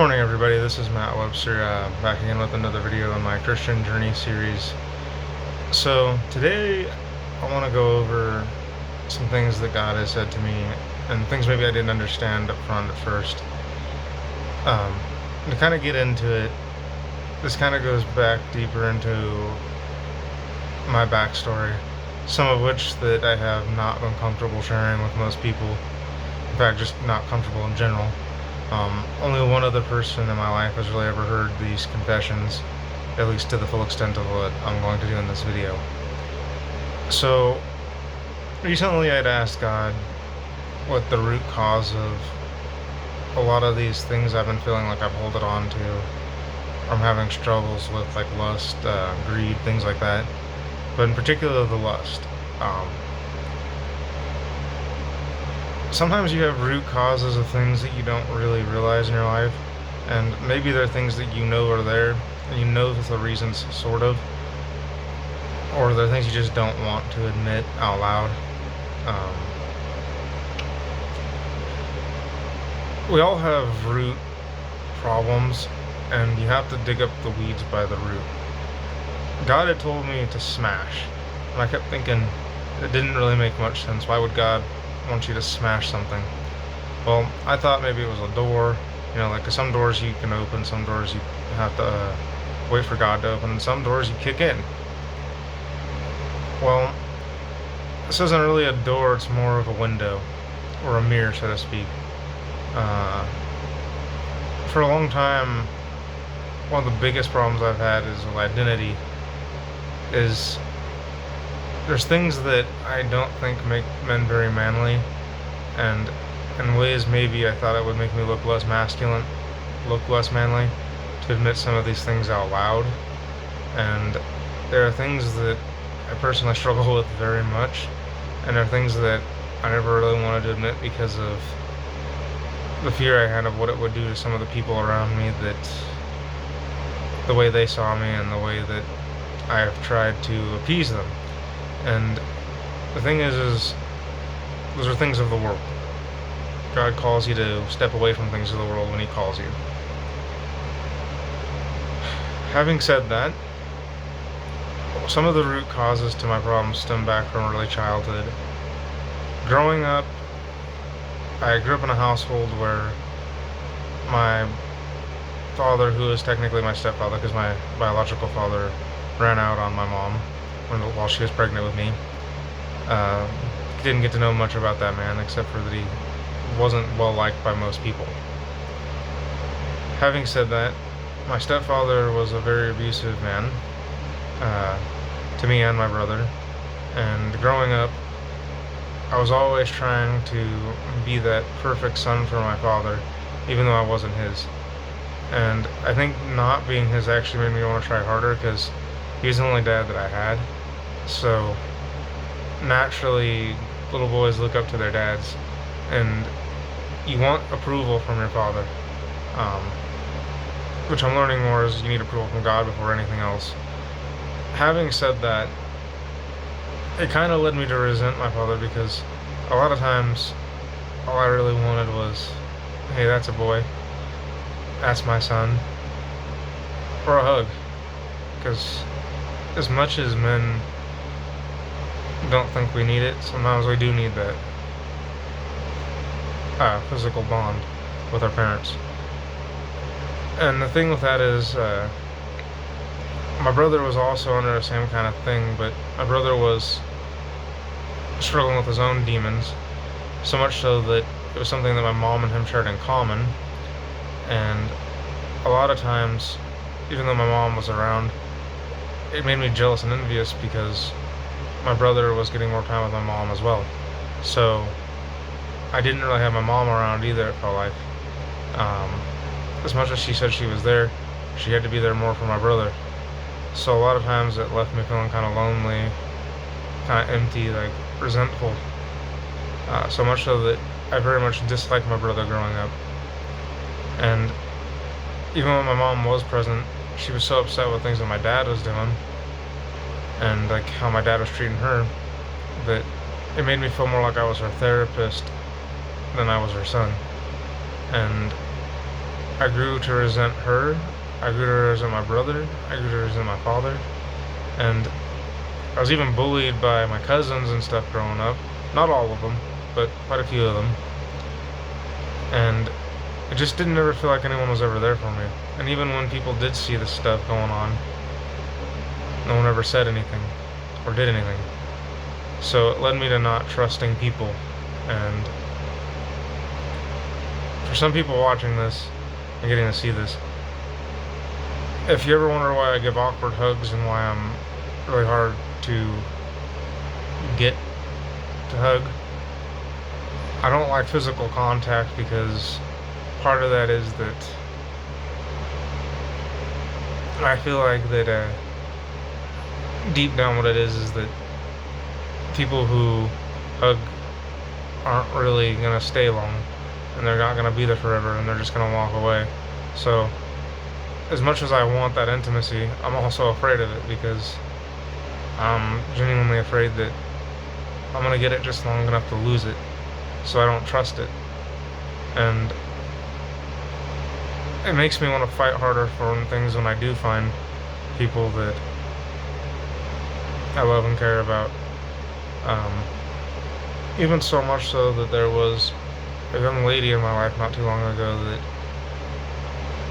Morning, everybody. This is Matt Webster, back again with another video in my Christian Journey series. So today, I want to go over some things that God has said to me, and things maybe I didn't understand up front at first. To kind of get into it, this kind of goes back deeper into my backstory, some of which that I have not been comfortable sharing with most people. In fact, just not comfortable in general. Only one other person in my life has really ever heard these confessions, at least to the full extent of what I'm going to do in this video. So, recently I'd asked God what the root cause of a lot of these things I've been feeling like I've held on to. I'm having struggles with like lust, greed, things like that, but in particular the lust. Sometimes you have root causes of things that you don't really realize in your life, and maybe they're things that you know are there, and you know the reasons, sort of, or they're things you just don't want to admit out loud. We all have root problems, and you have to dig up the weeds by the root. God had told me to smash, and I kept thinking it didn't really make much sense. Why would God want you to smash something? Well, I thought maybe it was a door, like some doors you can open, some doors you have to wait for God to open, and some doors you kick in. Well, this isn't really a door, it's more of a window, or a mirror, so to speak. For a long time, one of the biggest problems I've had is with identity, is there's things that I don't think make men very manly, and in ways maybe I thought it would make me look less masculine, look less manly, to admit some of these things out loud. And there are things that I personally struggle with very much, and there are things that I never really wanted to admit because of the fear I had of what it would do to some of the people around me, that the way they saw me and the way that I have tried to appease them. And the thing is those are things of the world. God calls you to step away from things of the world when He calls you. Having said that, some of the root causes to my problems stem back from early childhood. Growing up, I grew up in a household where my father, who is technically my stepfather because my biological father ran out on my mom while she was pregnant with me, didn't get to know much about that man except for that he wasn't well liked by most people. Having said that, my stepfather was a very abusive man to me and my brother, and growing up I was always trying to be that perfect son for my father, even though I wasn't his. And I think not being his actually made me want to try harder, because he was the only dad that I had. So naturally, little boys look up to their dads, and you want approval from your father. Which I'm learning more is you need approval from God before anything else. Having said that, it kind of led me to resent my father, because a lot of times all I really wanted was, hey, that's a boy, that's my son, or a hug. Because as much as men don't think we need it, sometimes we do need that physical bond with our parents. And the thing with that is, my brother was also under the same kind of thing, but my brother was struggling with his own demons, so much so that it was something that my mom and him shared in common. And a lot of times, even though my mom was around, it made me jealous and envious because my brother was getting more time with my mom as well. So I didn't really have my mom around either, it felt like. As much as she said she was there, she had to be there more for my brother. So a lot of times it left me feeling kind of lonely, kind of empty, like resentful. So much so that I very much disliked my brother growing up. And even when my mom was present, she was so upset with things that my dad was doing, and like how my dad was treating her, that it made me feel more like I was her therapist than I was her son. And I grew to resent her. I grew to resent my brother. I grew to resent my father. And I was even bullied by my cousins and stuff growing up. Not all of them, but quite a few of them. And it just didn't ever feel like anyone was ever there for me. And even when people did see the stuff going on, no one ever said anything or did anything. So it led me to not trusting people. And for some people watching this and getting to see this, if you ever wonder why I give awkward hugs and why I'm really hard to get to hug, I don't like physical contact because part of that is that I feel like that deep down what it is that people who hug aren't really going to stay long, and they're not going to be there forever, and they're just going to walk away. So as much as I want that intimacy, I'm also afraid of it because I'm genuinely afraid that I'm going to get it just long enough to lose it, so I don't trust it. And it makes me want to fight harder for things when I do find people that I love and care about. Even so much so that there was a young lady in my life not too long ago that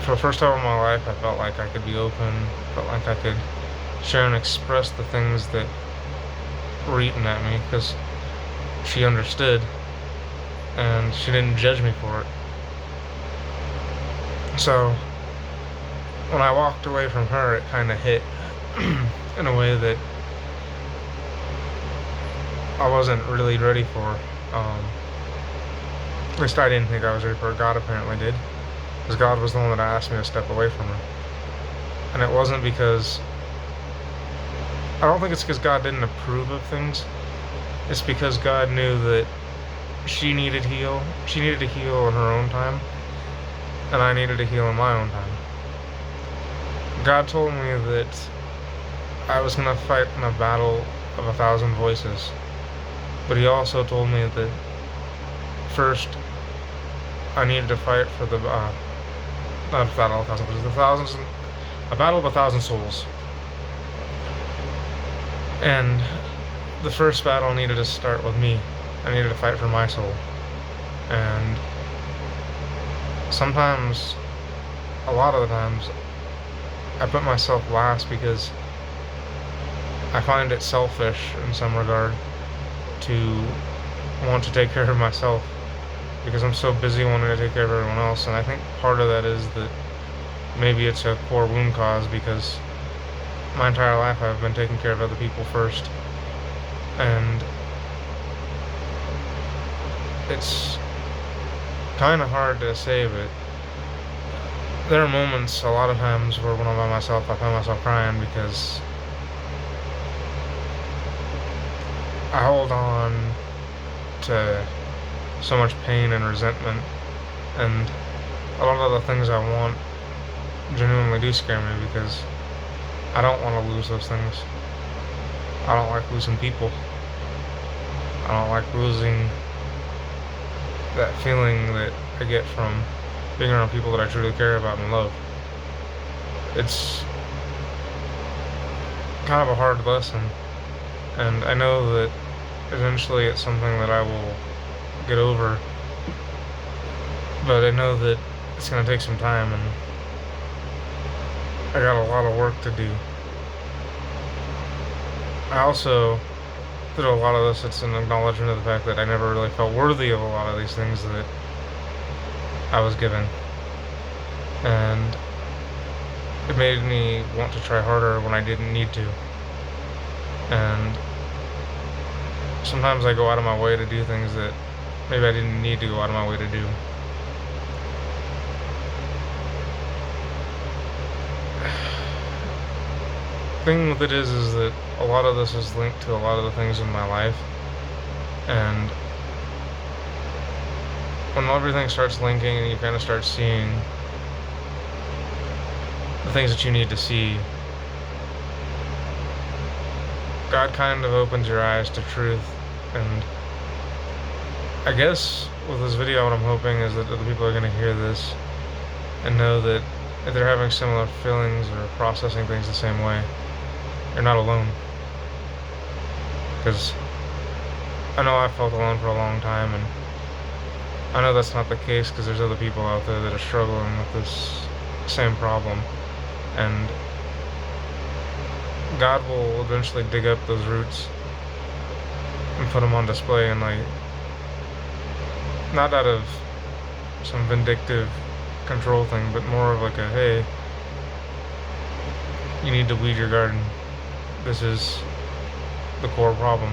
for the first time in my life I felt like I could be open, felt like I could share and express the things that were eating at me because she understood and she didn't judge me for it. So when I walked away from her, it kind of hit in a way that I wasn't really ready for. At least I didn't think I was ready for it. God apparently did, because God was the one that asked me to step away from her. And it wasn't because, I don't think it's because God didn't approve of things. It's because God knew that she needed to heal in her own time, and I needed to heal in my own time. God told me that I was going to fight in a battle of 1,000 voices, but he also told me that first I needed to fight for the not a battle of 1,000 voices, a battle of 1,000 souls. And the first battle needed to start with me. I needed to fight for my soul. And sometimes, a lot of the times, I put myself last because I find it selfish in some regard to want to take care of myself because I'm so busy wanting to take care of everyone else. And I think part of that is that maybe it's a core wound cause because my entire life I've been taking care of other people first. And it's kind of hard to say, but there are moments, a lot of times, where when I'm by myself, I find myself crying because I hold on to so much pain and resentment, and a lot of the things I want genuinely do scare me because I don't want to lose those things. I don't like losing people. I don't like losing that feeling that I get from being around people that I truly care about and love. It's kind of a hard lesson, and I know that eventually it's something that I will get over, but I know that it's going to take some time, and I got a lot of work to do. I also did a lot of this, it's an acknowledgement of the fact that I never really felt worthy of a lot of these things that I was given. And it made me want to try harder when I didn't need to. And sometimes I go out of my way to do things that maybe I didn't need to go out of my way to do. The thing with it is that a lot of this is linked to a lot of the things in my life, and when everything starts linking and you kind of start seeing the things that you need to see, God kind of opens your eyes to truth. And I guess with this video what I'm hoping is that other people are going to hear this and know that if they're having similar feelings or processing things the same way, you're not alone. Because I know I felt alone for a long time, and I know that's not the case because there's other people out there that are struggling with this same problem. And God will eventually dig up those roots and put them on display, and like, not out of some vindictive control thing, but more of like a, hey, you need to weed your garden. This is the core problem.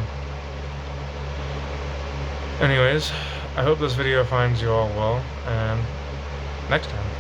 Anyways, I hope this video finds you all well, and next time.